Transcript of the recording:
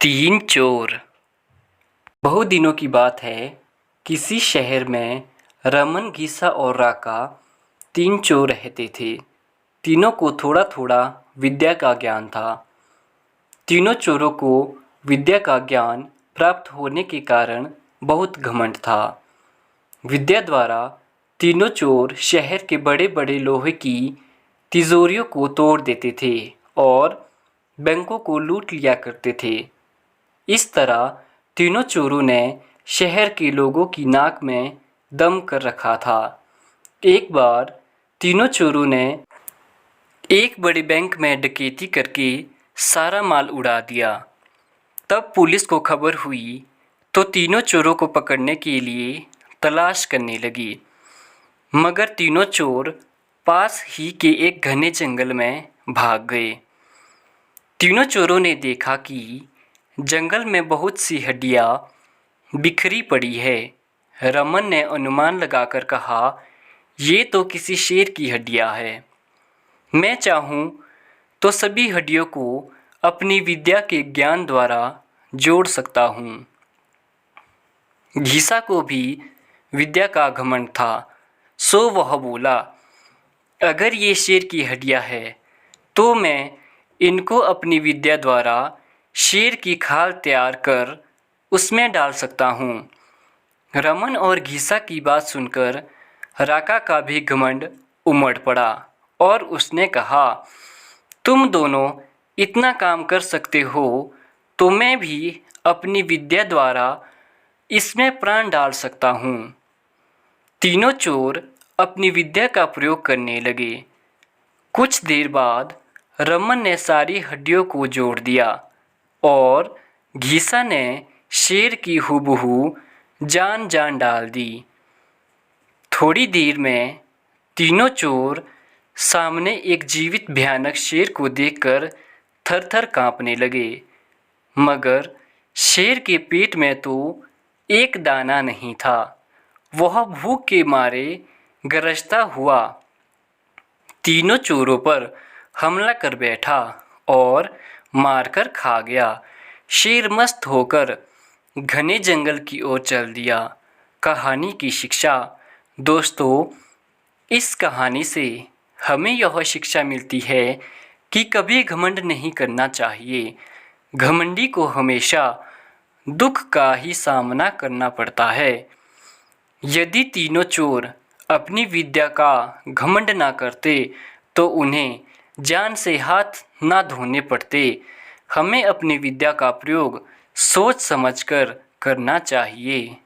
तीन चोर। बहुत दिनों की बात है। किसी शहर में रमन, घीसा और राका तीन चोर रहते थे। तीनों को थोड़ा थोड़ा विद्या का ज्ञान था। तीनों चोरों को विद्या का ज्ञान प्राप्त होने के कारण बहुत घमंड था। विद्या द्वारा तीनों चोर शहर के बड़े बड़े लोहे की तिजोरियों को तोड़ देते थे और बैंकों को लूट लिया करते थे। इस तरह तीनों चोरों ने शहर के लोगों की नाक में दम कर रखा था। एक बार तीनों चोरों ने एक बड़े बैंक में डकैती करके सारा माल उड़ा दिया। तब पुलिस को खबर हुई तो तीनों चोरों को पकड़ने के लिए तलाश करने लगी, मगर तीनों चोर पास ही के एक घने जंगल में भाग गए। तीनों चोरों ने देखा कि जंगल में बहुत सी हड्डियां बिखरी पड़ी है। रमन ने अनुमान लगाकर कहा, ये तो किसी शेर की हड्डियां है। मैं चाहूँ तो सभी हड्डियों को अपनी विद्या के ज्ञान द्वारा जोड़ सकता हूँ। घीसा को भी विद्या का घमंड था, सो वह बोला, अगर ये शेर की हड्डियां है तो मैं इनको अपनी विद्या द्वारा शेर की खाल तैयार कर उसमें डाल सकता हूँ। रमन और घीसा की बात सुनकर राका का भी घमंड उमड़ पड़ा और उसने कहा, तुम दोनों इतना काम कर सकते हो तो मैं भी अपनी विद्या द्वारा इसमें प्राण डाल सकता हूँ। तीनों चोर अपनी विद्या का प्रयोग करने लगे। कुछ देर बाद रमन ने सारी हड्डियों को जोड़ दिया और घीसा ने शेर की हूबहू जान डाल दी। थोड़ी देर में तीनों चोर सामने एक जीवित भयानक शेर को देखकर थर-थर कांपने लगे, मगर शेर के पेट में तो एक दाना नहीं था। वह भूख के मारे गरजता हुआ तीनों चोरों पर हमला कर बैठा और मारकर खा गया। शेर मस्त होकर घने जंगल की ओर चल दिया। कहानी की शिक्षा। दोस्तों, इस कहानी से हमें यह शिक्षा मिलती है कि कभी घमंड नहीं करना चाहिए। घमंडी को हमेशा दुख का ही सामना करना पड़ता है। यदि तीनों चोर अपनी विद्या का घमंड ना करते तो उन्हें जान से हाथ ना धोने पड़ते। हमें अपनी विद्या का प्रयोग सोच समझकर करना चाहिए।